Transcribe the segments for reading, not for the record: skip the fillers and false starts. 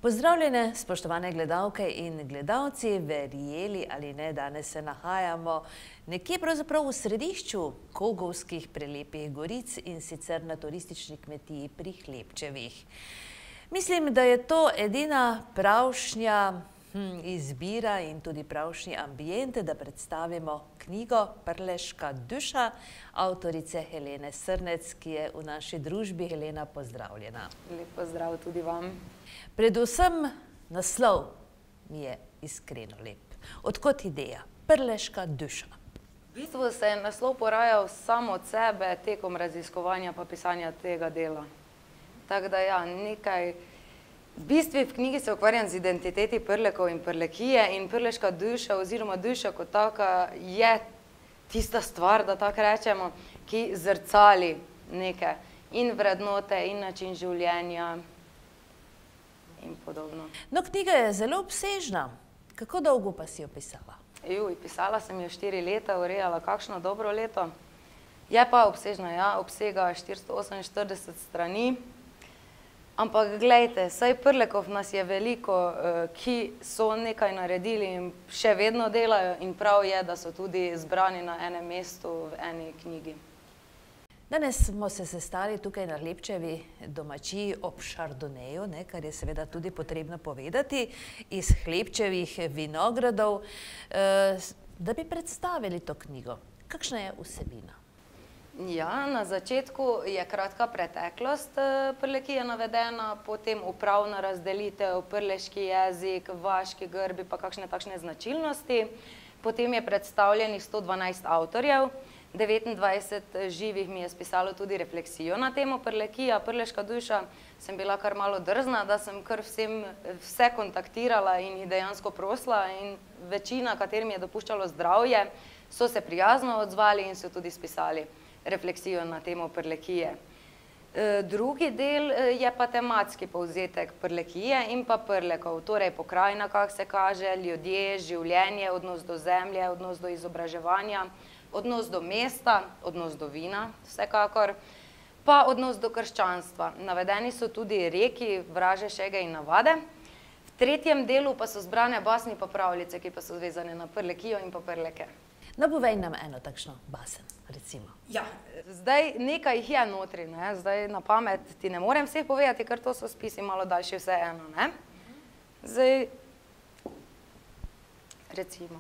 Pozdravljene, spoštovane gledalke in gledalci, verjeli ali ne, danes se nahajamo nekje pravzaprav v središču Kogovskih prelepih goric in sicer na turistični kmetiji pri Hlebčevih. Mislim, da je to edina pravšnja izbira in tudi pravšnji ambijent, da predstavimo knjigo Prleška duša avtorice Helene Srnec, ki je v naši družbi. Helena, pozdravljena. Lep pozdrav tudi vam. Predvsem naslov mi je iskreno lep. Odkot ideja? Prleška duša. V bistvu se je naslov porajal samo od sebe tekom raziskovanja pa pisanja tega dela. Tako da ja, nekaj... V bistvu v knjigi se ukvarjam z identiteti prlekov in prlekije in prleška duša oziroma duša kot taka je tista stvar, da tako rečemo, ki zrcali neke in vrednote in način življenja in podobno. No, knjiga je zelo obsežna. Kako dolgo pa si jo pisala? Pisala sem jo 4 leta, urejala kakšno dobro leto. Je pa obsežna, ja, obsega 448 strani. Ampak glejte, saj prlekov nas je veliko, ki so nekaj naredili in še vedno delajo in prav je, da so tudi zbrani na enem mestu v eni knjigi. Danes smo se sestali tukaj na Hlebčevi domačiji ob Šardoneju, kar je seveda tudi potrebno povedati, iz Hlebčevih vinogradov, da bi predstavili to knjigo. Kakšna je vsebina? Ja, na začetku je kratka preteklost prlekije navedena, potem upravna razdelitev, prleški jezik, vaški grbi pa kakšne takšne značilnosti. Potem je predstavljenih 112 avtorjev, 29 živih mi je spisalo tudi refleksijo na temo prlekija, prleška duša. Sem bila kar malo drzna, da sem kar vse kontaktirala in jih dejansko prosila in večina, katerim je dopuščalo zdravje, so se prijazno odzvali in so tudi spisali refleksijo na temo prlekije. Drugi del je pa tematski povzetek prlekije in pa prlekov, torej pokrajina, kako se kaže, ljudje, življenje, odnos do zemlje, odnos do izobraževanja, odnos do mesta, odnos do vina, vsekakor, pa odnos do krščanstva. Navedeni so tudi reki, vraže, šege in navade. V tretjem delu pa so zbrane basni pa pravljice, ki pa so vezane na prlekijo in pa prleke. No, povej nam eno takšno basen, recimo. Ja, zdaj nekaj jih je notri, zdaj na pamet ti ne morem vseh povedati, ker to so spisi malo daljši vseeno, ne? Zdaj, recimo.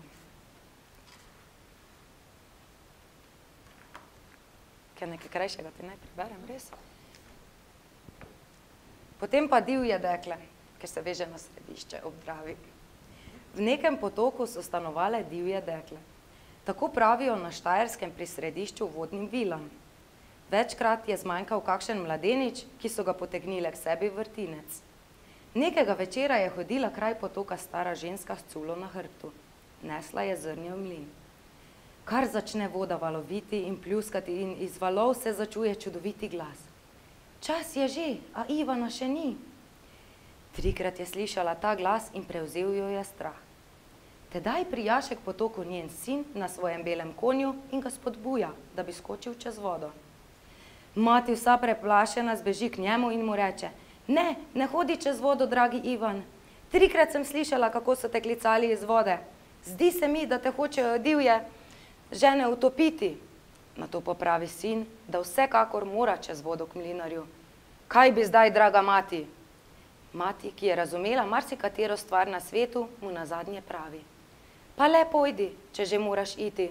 Kaj nekaj krajšega ti naj preberem, res? Potem pa divje dekle, ker se veže na središče ob Dravi. V nekem potoku so stanovale divje dekle. Tako pravijo na Štajerskem pri središču vodnim vilam. Večkrat je zmanjkal kakšen mladenič, ki so ga potegnile k sebi v vrtinec. Nekega večera je hodila kraj potoka stara ženska s culo na hrbtu. Nesla je zrnje v mlin. Kar začne voda valoviti in pljuskati in iz valov se začuje čudoviti glas. Čas je že, a Ivana še ni. 3-krat je slišala ta glas in prevzel jo je strah. Tedaj prijaše k potoku njen sin na svojem belem konju in ga spodbuja, da bi skočil čez vodo. Mati vsa preplašena zbeži k njemu in mu reče: Ne, ne hodi čez vodo, dragi Ivan. 3-krat sem slišala, kako so te klicali iz vode. Zdi se mi, da te hočejo divje žene utopiti. Nato pa pravi sin, da vsekakor mora čez vodo k mlinarju. Kaj bi zdaj, draga mati? Mati, ki je razumela marsikatero stvar na svetu, mu nazadnje pravi: Pa le pojdi, če že moraš iti.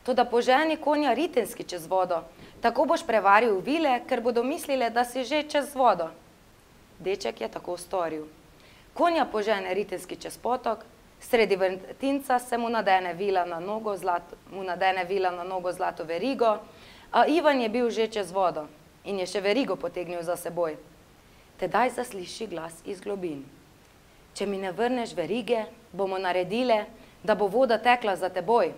Toda poženi konja ritenski čez vodo. Tako boš prevaril vile, ker bodo mislile, da si že čez vodo. Deček je tako storil. Konja požene ritenski čez potok, sredi vrtinca se mu nadene vila na nogo zlato verigo, a Ivan je bil že čez vodo in je še verigo potegnil za seboj. Tedaj zasliši glas iz globin. Če mi ne vrneš verige, bomo naredile, da bo voda tekla za teboj.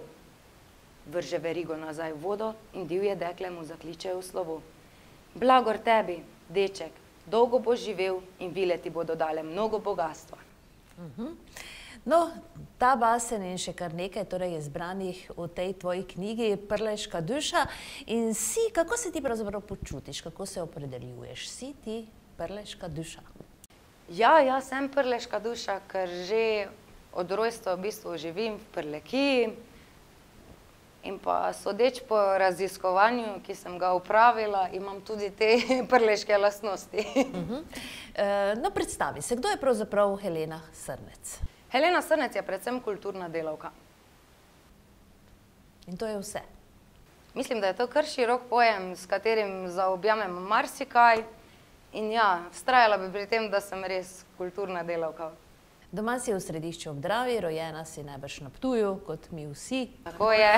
Vrže verigo nazaj v vodo in divje dekle mu zakličejo v slovo. Blagor tebi, deček, dolgo boš živel in vile ti bodo dale mnogo bogastva. No, ta basen in še kar nekaj torej je zbranih v tej tvoji knjigi Prleška duša. In kako se ti pravzaprav počutiš, kako se opredeljuješ? Si ti Prleška duša? Ja, sem prleška duša, ker že od rojstva v bistvu živim v Prlekiji in pa sodeč po raziskovanju, ki sem ga opravila, imam tudi te prleške lastnosti. No, predstavi se, kdo je pravzaprav Helena Srnec? Helena Srnec je predvsem kulturna delavka. In to je vse. Mislim, da je to kar širok pojem, s katerim zaobjamem marsikaj. In ja, vztrajala bi pri tem, da sem res kulturna delavka. Doma si v Središču ob Dravi, rojena si najbrž na Ptuju, kot mi vsi. Tako je.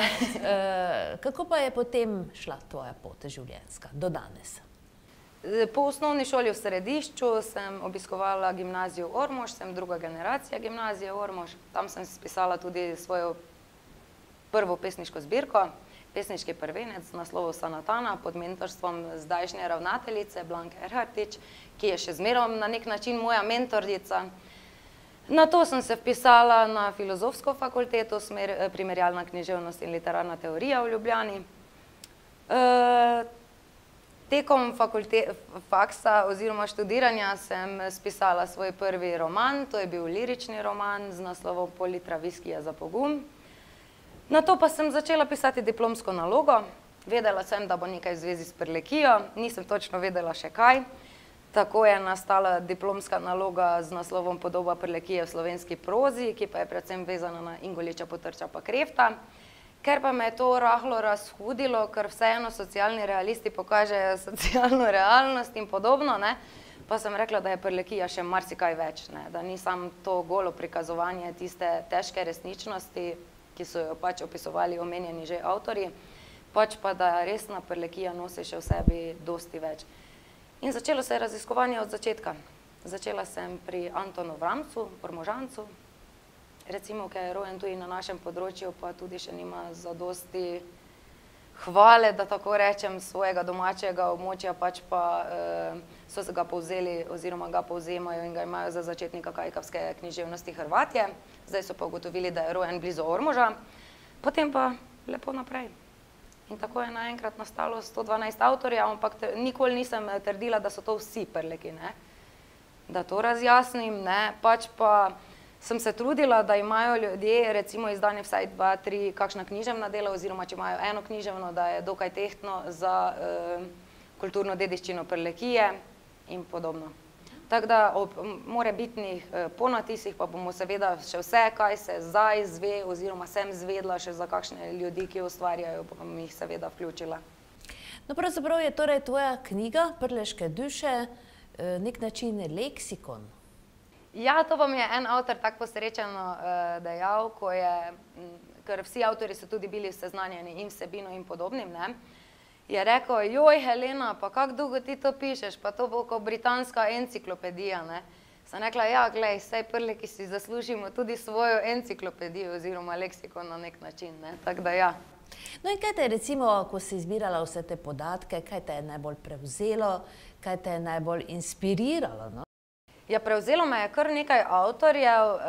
Kako pa je potem šla tvoja pot življenjska do danes? Po osnovni šoli v Središču sem obiskovala gimnazijo Ormož, sem druga generacija gimnazije Ormož. Tam sem spisala tudi svojo prvo pesniško zbirko, pesniški prvenec z naslovom Sanatana pod mentorstvom zdajšnje ravnateljice Blanke Erhartič, ki je še zmerom na nek način moja mentorica. Nato sem se vpisala na filozofsko fakulteto, smer primerjalna književnost in literarna teorija v Ljubljani. Tekom faksa oziroma študiranja sem spisala svoj prvi roman, to je bil lirični roman z naslovom Pol litra viskija za pogum. Nato pa sem začela pisati diplomsko nalogo. Vedela sem, da bo nekaj v zvezi s Prlekijo, nisem točno vedela še kaj. Tako je nastala diplomska naloga z naslovom Podoba Prlekije v slovenski prozi, ki pa je predvsem vezana na Ingoliča, Potrča pa Krefta. Ker pa me je to rahlo razhudilo, ker vseeno socialni realisti pokažejo socialno realnost in podobno, pa sem rekla, da je Prlekija še marsikaj več, da ni samo to golo prikazovanje tiste težke resničnosti, ki so jo pač opisovali omenjeni že avtorji, pač pa da resna Prlekija nosi še v sebi dosti več. In začelo se je raziskovanje od začetka. Začela sem pri Antonu Vramcu, Ormožancu, recimo, ki je rojen tudi na našem področju, pa tudi še nima zadosti hvale, da tako rečem, svojega domačega območja, pač pa so se ga povzeli oziroma ga povzemajo in ga imajo za začetnika kajkavske književnosti Hrvatje. Zdaj so pa ugotovili, da je rojen blizu Ormoža, potem pa lepo naprej. In tako je naenkrat nastalo 112 avtorjev, ampak nikoli nisem trdila, da so to vsi Prleki, da to razjasnim, pač pa sem se trudila, da imajo ljudje recimo izdane vsaj 2, 3 kakšna književna dela oziroma če imajo eno književno, da je dokaj tehtno za kulturno dediščino Prlekije in podobno. Tako da ob morebitnih ponatisih pa bomo seveda še vse, kaj se zdaj zve oziroma sem zvedla še za kakšne ljudi, ki ustvarjajo, bom jih seveda vključila. No, pravzaprav je torej tvoja knjiga Prleške duše nek način leksikon. Ja, to pa mi je en avtor tako posrečeno dejal, ker vsi avtorji so tudi bili seznanjeni in vsebino in podobnim, je rekel, joj Helena, pa kako dolgo ti to pišeš, pa to bo kot britanska enciklopedija, Sem rekla, ja, glej, saj Prleki si zaslužimo tudi svojo enciklopedijo oziroma leksikon na nek način, tako da ja. No in kaj te je recimo, ko si izbirala vse te podatke, kaj te je najbolj prevzelo, kaj te je najbolj inspiriralo, Ja, prevzelo me je kar nekaj avtorjev,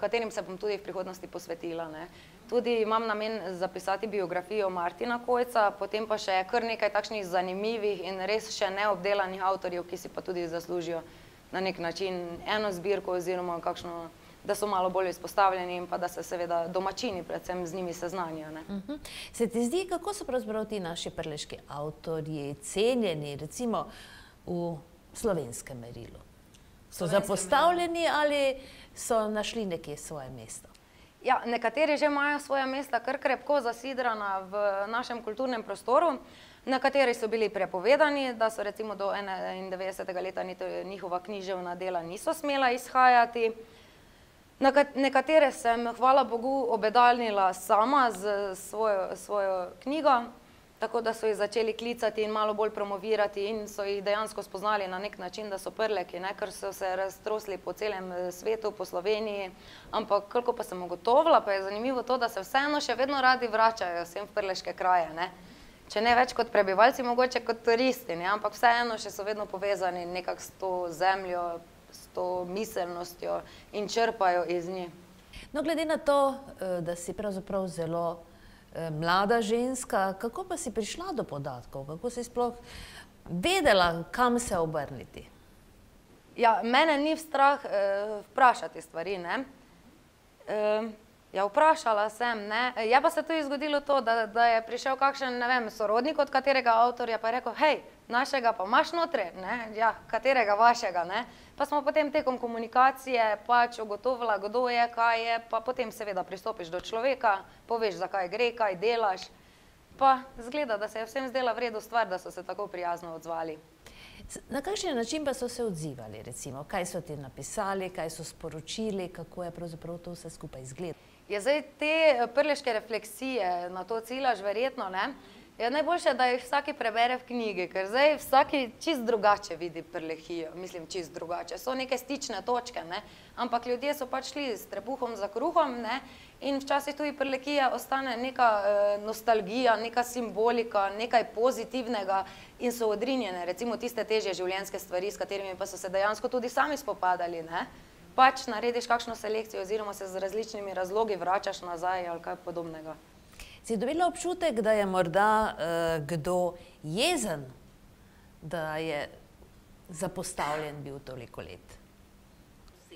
katerim se bom tudi v prihodnosti posvetila, Tudi imam namen zapisati biografijo Martina Kojca, potem pa še kar nekaj takšnih zanimivih in res še neobdelanih avtorjev, ki si pa tudi zaslužijo na nek način eno zbirko oziroma kakšno, da so malo bolj izpostavljeni in pa da se seveda domačini predvsem z njimi seznanijo. Se ti zdi, kako so pravzaprav ti naši prleški avtorji cenjeni, recimo v slovenskem merilu? So zapostavljeni ali so našli nekje svoje mesto? Ja, nekateri že imajo svoja mesta kar krepko zasidrana v našem kulturnem prostoru, nekateri so bili prepovedani, da so recimo do 91. leta njihova književna dela niso smela izhajati. Nekatere sem, hvala Bogu, obedaljnila sama z svojo knjigo, tako da so jih začeli klicati in malo bolj promovirati in so jih dejansko spoznali na nek način, da so Prleki, ker so se raztrosli po celem svetu, po Sloveniji, ampak koliko pa sem ugotovila, pa je zanimivo to, da se vseeno še vedno radi vračajo sem v prleške kraje, Če ne več kot prebivalci, mogoče kot turisti, ampak vseeno še so vedno povezani nekako s to zemljo, s to miselnostjo in črpajo iz nje. No, glede na to, da si pravzaprav zelo mlada ženska, kako pa si prišla do podatkov? Kako si sploh vedela, kam se obrniti? Ja, mene ni strah vprašati stvari, ne. Ja, vprašala sem, ne. Je pa se tudi zgodilo to, da je prišel kakšen, ne vem, sorodnik od katerega avtorja pa je rekel, hej, našega pa imaš notri, ne. Ja, katerega vašega, ne. Pa smo potem tekom komunikacije pač ugotovila, kdo je, kaj je, pa potem seveda pristopiš do človeka, poveš, zakaj gre, kaj delaš. Pa zgleda, da se je vsem zdela v redu stvar, da so se tako prijazno odzvali. Na kakšen način pa so se odzivali, recimo? Kaj so ti napisali, kaj so sporočili, kako je pravzaprav to vse skupaj izgledalo? Ja, zdaj te prleške refleksije, na to ciljaš verjetno, ne, je najboljše, da jih vsaki prebere v knjigi, ker zdaj vsaki čist drugače vidi prlehijo, mislim čist drugače. So neke stične točke, ne, ampak ljudje so pač šli s trebuhom za kruhom, ne, in včasih tudi prlehija ostane neka nostalgija, neka simbolika, nekaj pozitivnega in so odrinjene, recimo tiste težje življenjske stvari, s katerimi pa so se dejansko tudi sami spopadali, ne. Pač narediš kakšno selekcijo oziroma se z različnimi razlogi vračaš nazaj ali kaj podobnega. Si dobila občutek, da je morda kdo jezen, da je zapostavljen bil toliko let?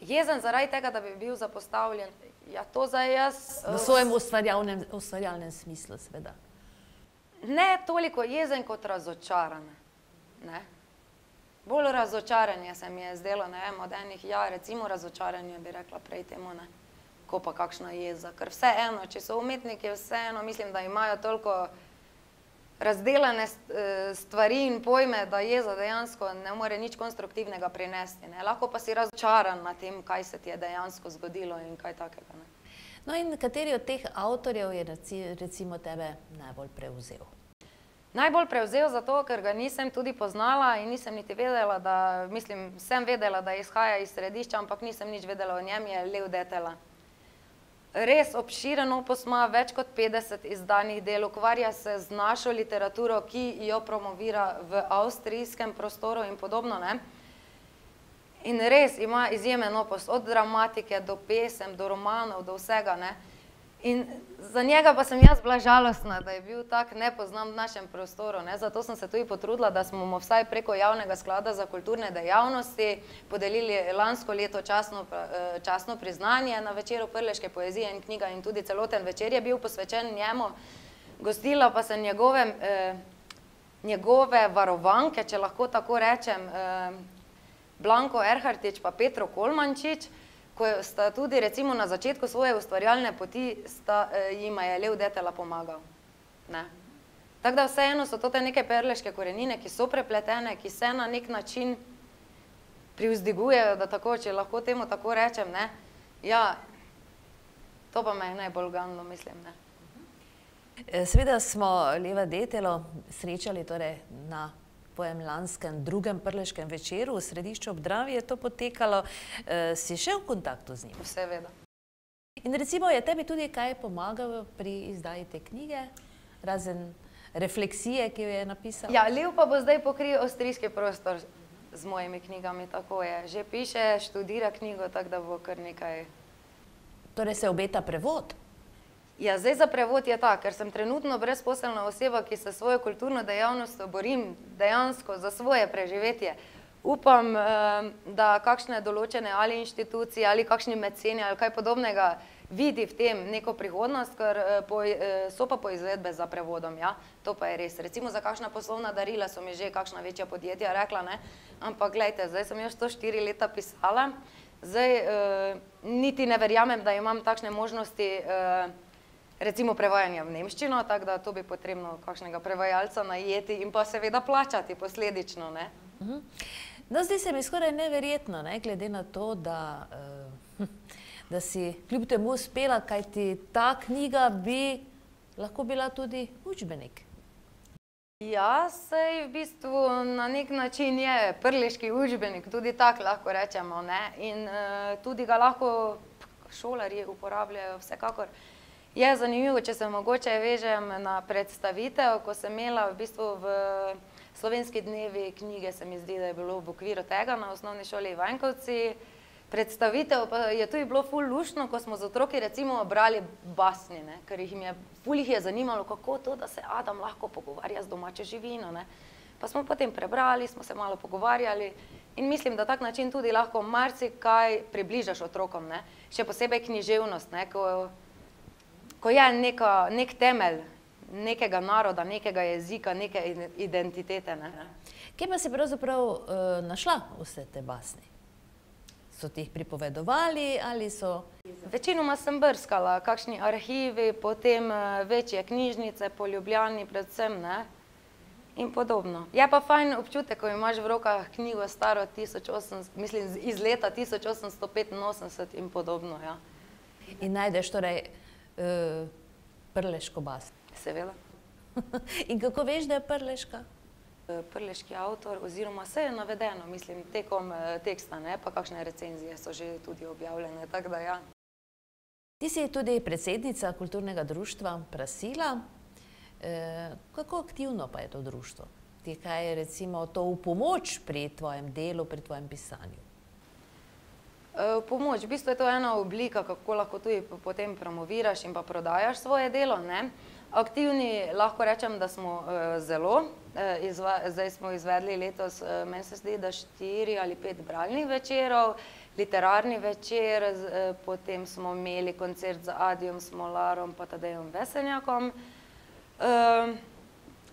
Jezen zaradi tega, da bi bil zapostavljen, ja to zdaj jaz... V svojem ustvarjalnem smislu, seveda. Ne toliko jezen kot razočaran, ne. Bolj razočaranje se mi je zdelo, ne vem, od enih, ja, recimo razočaranje bi rekla prej temu, ne, ko pa kakšna jeza, ker vseeno, če so umetniki, vseeno mislim, da imajo toliko razdelane stvari in pojme, da jeza dejansko ne more nič konstruktivnega prinesti, ne, lahko pa si razočaran na tem, kaj se ti je dejansko zgodilo in kaj takega, ne. No in kateri od teh avtorjev je recimo tebe najbolj prevzel? Najbolj prevzel zato, ker ga nisem tudi poznala in nisem niti vedela, da, mislim, sem vedela, da izhaja iz Središča, ampak nisem nič vedela o njem, je Lev Detela. Res obširen opus ima, več kot 50 izdanih del, ukvarja se z našo literaturo, ki jo promovira v avstrijskem prostoru in podobno, ne. In res ima izjemen opus, od dramatike do pesem, do romanov, do vsega, ne. In za njega pa sem jaz bila žalostna, da je bil tak nepoznan v našem prostoru, ne, zato sem se tudi potrudila, da smo mu vsaj preko Javnega sklada za kulturne dejavnosti podelili lansko leto častno priznanje na večeru prleške poezije in knjiga in tudi celoten večer je bil posvečen njemu. Gostila pa sem njegove varovanke, če lahko tako rečem, Blanko Erhartič pa Petro Kolmančič, ko sta tudi recimo na začetku svoje ustvarjalne poti, jima je Lev Detela pomagal, ne. Tako da vseeno so to te neke prleške korenine, ki so prepletene, ki se na nek način privzdigujejo, da tako, če lahko temu tako rečem, ne. Ja, to pa me je najbolj ganilo, mislim, ne. Seveda smo Leva Detelo srečali torej na tvojem lanskem drugem prleškem večeru v Središču ob Dravi je to potekalo. Si še v kontaktu z njim? Seveda. In recimo je tebi tudi kaj pomagalo pri izdaji te knjige, razen refleksije, ki jo je napisal? Ja, Lev pa bo zdaj pokril avstrijski prostor z mojimi knjigami, tako je. Že piše, študira knjigo, tako da bo kar nekaj... Torej se obeta prevod? Ja, zdaj za prevod je tak, ker sem trenutno brezposelna oseba, ki se svojo kulturno dejavnostjo borim dejansko za svoje preživetje. Upam, da kakšne določene ali inštitucije ali kakšni meceni ali kaj podobnega vidi v tem neko prihodnost, ker so pa poizvedbe za prevodom, ja, to pa je res. Recimo za kakšna poslovna darila so mi že kakšna večja podjetja rekla, ne, ampak glejte, zdaj sem jo 104 leta pisala, zdaj niti ne verjamem, da imam takšne možnosti recimo prevajanja v nemščino, tako da to bi potrebno kakšnega prevajalca najeti in pa seveda plačati posledično, ne. No, zdi se mi skoraj neverjetno, ne, glede na to, da si kljub temu uspela, kajti ta knjiga bi lahko bila tudi učbenik. Ja, saj v bistvu na nek način je prleški učbenik, tudi tak lahko rečemo, ne, in tudi ga lahko šolarji uporabljajo vsekakor. Je zanimivo, če se mogoče vežem na predstavitev, ko sem imela v bistvu v Slovenski dnevi knjige, se mi zdi, da je bilo v okviru tega na osnovni šoli Ivankovci. Predstavitev pa je tudi bilo ful luštno, ko smo z otroki recimo brali basni, ne, ker ful jih je zanimalo, kako to, da se Adam lahko pogovarja z domačo živino, ne. Pa smo potem prebrali, smo se malo pogovarjali In mislim, da tak način tudi lahko marsikaj približaš otrokom, ne. Še posebej književnost, ne, ko je nek temelj nekega naroda, nekega jezika, neke identitete, ne. Kje pa si pravzaprav našla vse te basni? So ti jih pripovedovali ali so... Večinoma sem brskala, kakšni arhivi, potem večje knjižnice po Ljubljani predvsem, ne, in podobno. Je pa fajn občutek, ko imaš v rokah knjigo staro iz leta 1885 in podobno, ja. In najdeš torej prleško basno? Seveda. In kako veš, da je prleška? Prleški avtor, oziroma vse je navedeno, mislim, tekom teksta, ne, pa kakšne recenzije so že tudi objavljene, tako da ja. Ti si tudi predsednica kulturnega društva Prasila. Kako aktivno pa je to društvo? Ti kaj je recimo to v pomoč pri tvojem delu, pri tvojem pisanju? Pomoč, v bistvu je to ena oblika, kako lahko tudi potem promoviraš in pa prodajaš svoje delo, ne. Aktivni lahko rečem, da smo zelo. Zdaj smo izvedli letos, meni se zdi, da 4 ali 5 bralnih večerov, literarni večer, potem smo imeli koncert z Adijom Smolarom pa Tadejem Vesenjakom.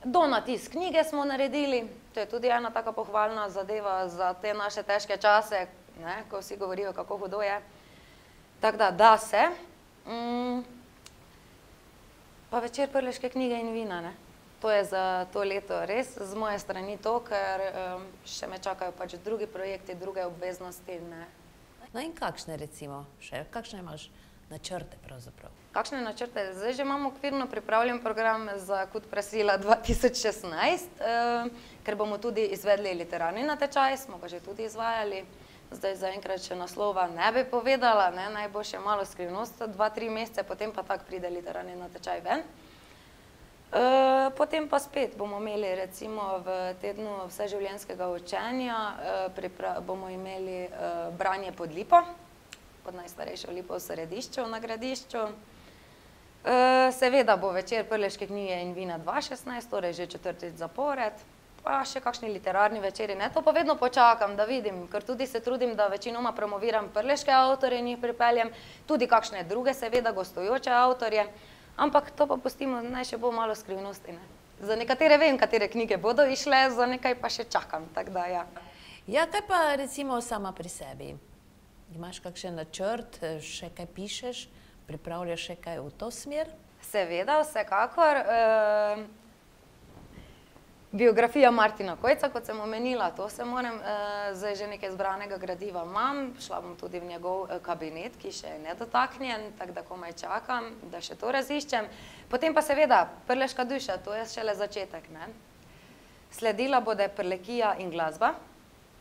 Donatis knjige smo naredili, to je tudi ena taka pohvalna zadeva za te naše težke čase, ne, ko vsi govorijo, kako hudo je. Tako da se. Pa večer prleške knjige in vina, ne. To je za to leto res z moje strani to, ker še me čakajo pač drugi projekti, druge obveznosti, ne. No in kakšne recimo še, kakšne imaš načrte pravzaprav? Kakšne načrte? Zdaj že imam okvirno pripravljen program za KUD Prasila 2016, ker bomo tudi izvedli literarni natečaj, smo ga že tudi izvajali. Zdaj zaenkrat še naslova ne bi povedala, ne, naj bo še malo skrivnost, 2-3 mesece, potem pa tak pride literarni natečaj ven. Potem pa spet bomo imeli recimo v tednu vseživljenjskega učenja, bomo imeli branje pod lipo, pod najstarejšo lipo v Središču, na Gradišču. Seveda bo večer prleške knjige in vina 2016, torej že 4. zapored. Pa še kakšni literarni večeri, ne, to pa vedno počakam, da vidim, ker tudi se trudim, da večinoma promoviram prleške avtorje in jih pripeljem, tudi kakšne druge, seveda, gostujoče avtorje, ampak to pa pustimo, naj še bo malo skrivnosti, ne. Za nekatere vem, katere knjige bodo išle, za nekaj pa še čakam, tako da ja. Ja, kaj pa recimo sama pri sebi? Imaš kakšen načrt, še kaj pišeš, pripravljaš še kaj v to smer? Seveda, vsekakor. Biografija Martina Kojca, kot sem omenila, to se moram, zdaj že nekaj zbranega gradiva imam, šla bom tudi v njegov kabinet, ki še je nedotaknjen, tako da komaj čakam, da še to raziščem. Potem pa seveda Prleška duša, to je šele začetek, ne. Sledila bo Prlekija in glasba,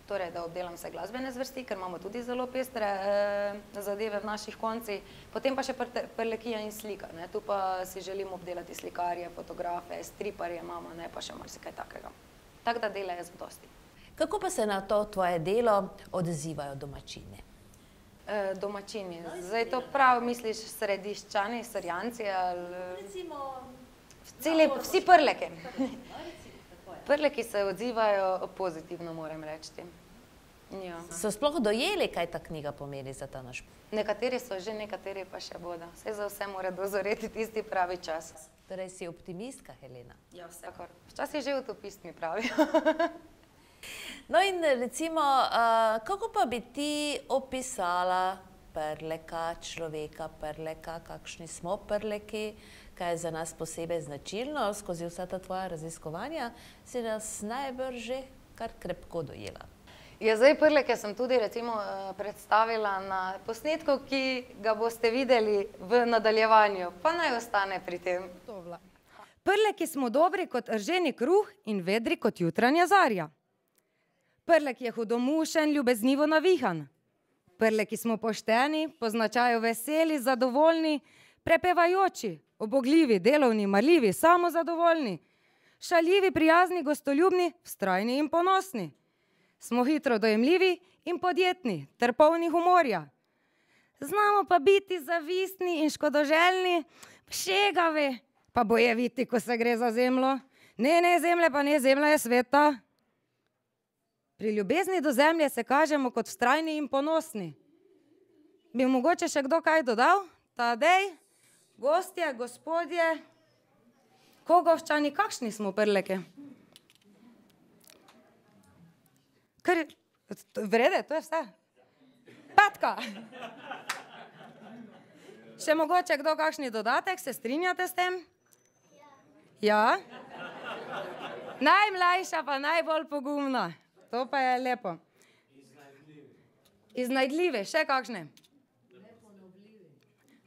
torej da obdelam vse glasbene zvrsti, ker imamo tudi zelo pestre zadeve v naših koncih. Potem pa še Prlekija in slika, ne, tu pa si želim obdelati slikarje, fotografe, striparje imamo, ne, pa še marsikaj takega. Tako da dela je zadosti. Kako pa se na to tvoje delo odzivajo domačini? Domačini, zdaj to prav misliš Središčani, Srjanci ali... Recimo... Vsi Prleki. Prleki se odzivajo pozitivno, moram reči. Ja. So sploh dojeli, kaj ta knjiga pomeni za ta naš... Nekateri so že, nekateri pa še bodo. Saj za vse mora dozoreti tisti pravi čas. Torej si optimistka, Helena? Ja, vsekakor. Včasih že utopist mi pravijo. No in recimo, kako pa bi ti opisala Prleka, človeka Prleka, kakšni smo Prleki, kaj je za nas posebej značilno, skozi vsa ta tvoja raziskovanja, si nas najbrž že kar krepko dojela. Ja, zdaj Prleke sem tudi recimo predstavila na posnetku, ki ga boste videli v nadaljevanju, pa naj ostane pri tem. Prleki smo dobri kot rženi kruh in vedri kot jutranja zarja. Prlek je hudomušen, ljubeznivo navihan. Prleki smo pošteni, po značaju veseli, zadovoljni, prepevajoči, ubogljivi, delovni, marljivi, samozadovoljni, šaljivi, prijazni, gostoljubni, vztrajni in ponosni. Smo hitro dojemljivi in podjetni, ter polni humorja. Znamo pa biti zavistni in škodoželjni, šegavi, pa bojeviti, ko se gre za zemljo. Ne, zemlja pa ne, zemlja je sveta. Pri ljubezni do zemlje se kažemo kot vztrajni in ponosni. Bi mogoče še kdo kaj dodal? Tadej, gostje, gospodje, Kogovčani, kakšni smo Prleki? Vrede, to je vse. Petka! Še mogoče kdo kakšni dodatek, se strinjate s tem? Ja? Najmlajša pa najbolj pogumna. To pa je lepo. Iznajdljivi, še kakšne?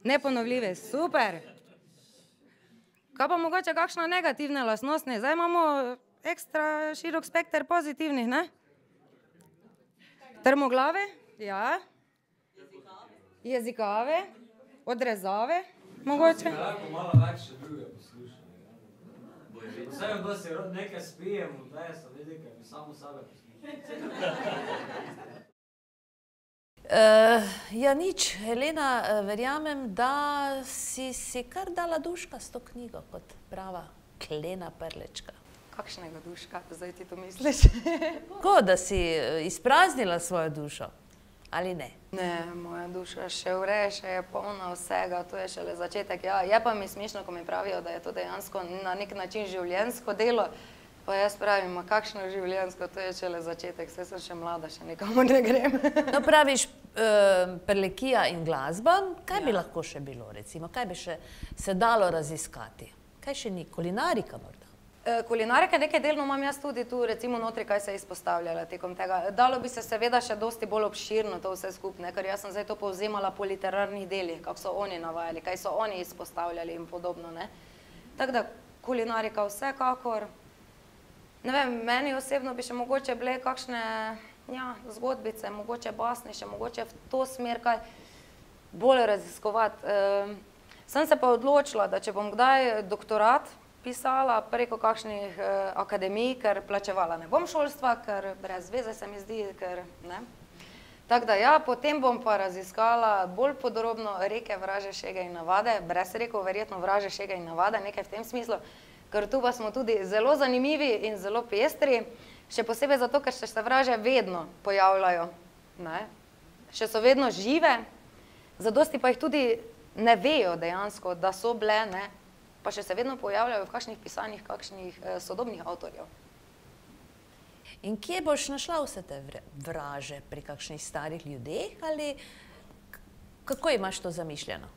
Neponovljivi, super. Kaj pa mogoče kakšna negativna lastnost? Zdaj imamo ekstra širok spekter pozitivnih, ne? Trmoglave? Ja. Jezikave? Odrezave? Mogoče? Malo več še druge poslušali. Vse da si nekaj spijemo, da je so vidi, kaj bi samo sebe poslušali. Ja, nič, Helena, verjamem, da si kar dala duška s to knjigo, kot prava klena Prlečka. Kakšnega duška, zdaj ti to misliš? Ko, da si izpraznila svojo dušo, ali ne? Ne, moja duša še vre, še je polna vsega, to je šele začetek. Ja, je pa mi smešno, ko mi pravijo, da je to dejansko na nek način življenjsko delo, pa jaz pravim, kakšno življenjsko, to je šele začetek, saj sem še mlada, še nikamor ne grem. No, praviš, Prlekija in glasba, kaj bi lahko še bilo, recimo, kaj bi še se dalo raziskati? Kaj še ni? Kulinarika morda? Kulinarika nekaj delno imam jaz tudi tu, recimo notri, kaj se je izpostavljala tekom tega. Dalo bi se seveda še dosti bolj obširno to vse skupne, ker jaz sem zdaj to povzemala po literarnih delih, kako so oni navajali, kaj so oni izpostavljali in podobno, ne. Tako da kulinarika vsekakor. Ne vem, meni osebno bi še mogoče bile kakšne zgodbice, mogoče basni, še mogoče v to smer kaj bolj raziskovati. Sem se pa odločila, da če bom kdaj doktorat pisala preko kakšnih akademij, ker plačevala ne bom šolstva, ker brez veze se mi zdi, ker ne. Tako da ja, potem bom pa raziskala bolj podrobno reke, vraže, šege in navade, brez rekov verjetno vraže, šege in navade, nekaj v tem smislu, ker tu pa smo tudi zelo zanimivi in zelo pestri, še posebej zato, ker še se vraže vedno pojavljajo, ne. Še so vedno žive, zadosti pa jih tudi ne vejo dejansko, da so bile, ne, pa še se vedno pojavljajo v kakšnih pisanjih, kakšnih sodobnih avtorjev. In kje boš našla vse te vraže? Pri kakšnih starih ljudeh ali kako imaš to zamišljeno?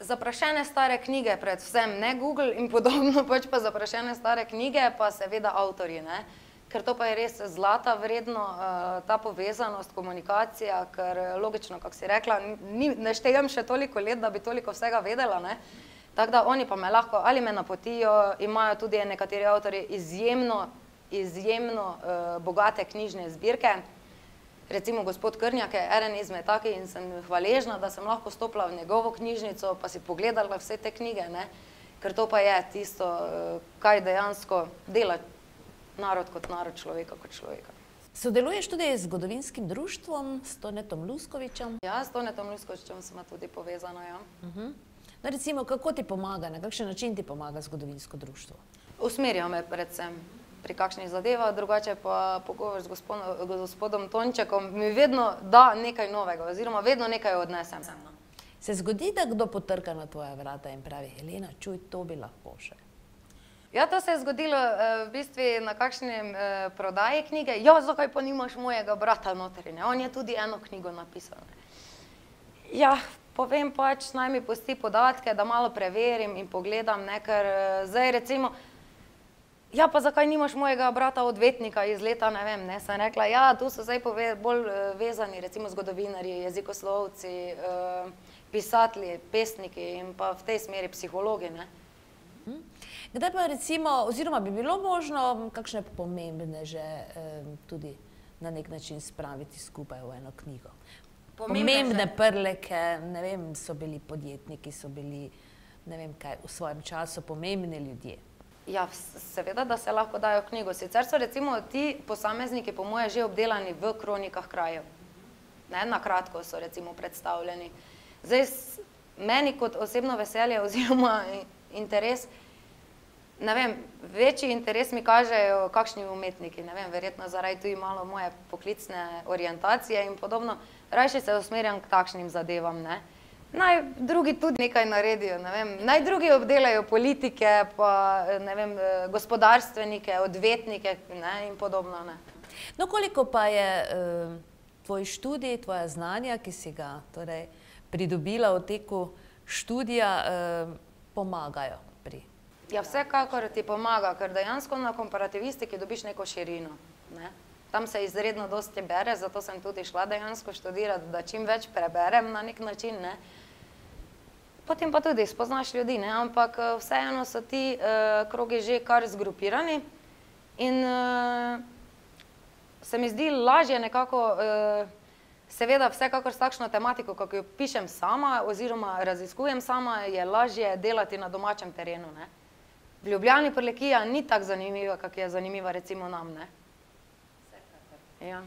Zaprašene stare knjige predvsem, ne Google in podobno, pač pa zaprašene stare knjige, pa seveda avtorji, ne. Ker to pa je res zlata vredno, ta povezanost, komunikacija, ker logično, kako si rekla, ne štejem še toliko let, da bi toliko vsega vedela, ne. Tako da oni pa me lahko ali me napotijo, imajo tudi nekateri avtorji izjemno bogate knjižne zbirke. Recimo gospod Krnjak je eden izmed takih in sem hvaležna, da sem lahko stopila v njegovo knjižnico pa si pogledala vse te knjige, ne. Ker to pa je tisto, kaj dejansko dela narod kot narod, človeka kot človeka. Sodeluješ tudi z zgodovinskim društvom, s Tonetom Luskovičem? Ja, s Tonetom Luskovičem smo tudi povezana, ja. No, recimo, kako ti pomaga, na kakšen način ti pomaga zgodovinsko društvo? Usmerja me predvsem pri kakšnih zadevah, drugače pa pogovor z gospodom Tončekom mi vedno da nekaj novega, oziroma vedno nekaj odnesem. Se zgodi, da kdo potrka na tvoja vrata in pravi, Helena, čuj, to bi lahko še? Ja, to se je zgodilo v bistvu na kakšnem prodaji knjige. Ja, zakaj pa nimaš mojega brata notri, ne? On je tudi eno knjigo napisal. Ja, povem pač, naj mi pusti podatke, da malo preverim in pogledam, ne, ker zdaj recimo, ja, pa zakaj nimaš mojega brata odvetnika iz leta, ne vem, ne, sem rekla, ja, tu so zdaj bolj vezani, recimo zgodovinarji, jezikoslovci, pisatelji, pesniki in pa v tej smeri psihologi, ne. Kdaj pa recimo, oziroma bi bilo možno kakšne pomembne že tudi na nek način spraviti skupaj v eno knjigo? Pomembne Prleke, ne vem, so bili podjetniki, so bili, ne vem kaj, v svojem času pomembni ljudje. Ja, seveda, da se lahko dajo v knjigo. Sicer so recimo ti posamezniki po moje že obdelani v kronikah krajev. Ne, na kratko so recimo predstavljeni. Zdaj, meni kot osebno veselje oziroma interes ne vem, večji interes mi kažejo kakšni umetniki, ne vem, verjetno zaradi tudi malo moje poklicne orientacije in podobno, rajši se usmerjam k takšnim zadevam, ne. Naj drugi tudi nekaj naredijo, ne vem, naj drugi obdelajo politike, pa ne vem, gospodarstvenike, odvetnike, ne, in podobno, ne. No, koliko pa je tvoj študij, tvoja znanja, ki si ga torej pridobila v teku študija, pomagajo pri? Ja, vsekakor ti pomaga, ker dejansko na komparativistiki dobiš neko širino, ne. Tam se izredno dosti bere, zato sem tudi šla dejansko študirati, da čim več preberem na nek način, ne. Potem pa tudi spoznaš ljudi, ne, ampak vseeno so ti krogi že kar zgrupirani in se mi zdi lažje nekako, seveda vsekakor s takšno tematiko, kako jo pišem sama oziroma raziskujem sama, je lažje delati na domačem terenu, ne. V Ljubljani Prlekija ni tako zanimiva, kako je zanimiva recimo nam, ne. Ja.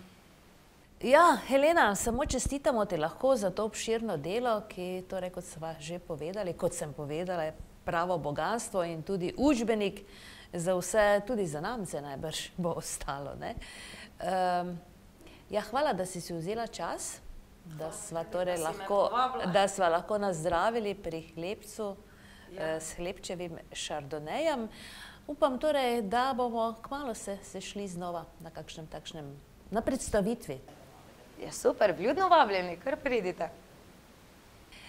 Ja, Helena, samo čestitamo ti lahko za to obširno delo, ki, torej, kot sva že povedali, kot sem povedala, je pravo bogastvo in tudi učbenik za vse, tudi za namce najbrž bo ostalo, ne. Ja, hvala, da si vzela čas, da sva torej lahko nazdravili pri Hlebcu s Hlebčevim šardonejem. Upam torej, da bomo kmalu se sešli znova na kakšnem takšnem, na predstavitvi. Je super, vljudno vabljeni, kar pridite.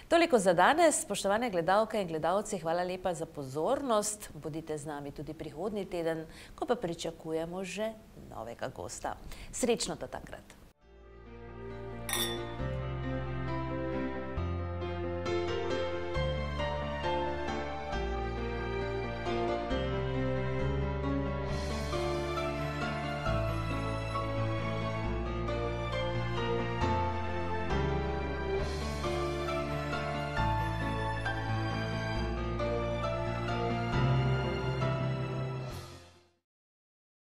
Toliko za danes, spoštovane gledalke in gledalci, hvala lepa za pozornost. Bodite z nami tudi prihodnji teden, ko pa pričakujemo že novega gosta. Srečno do takrat.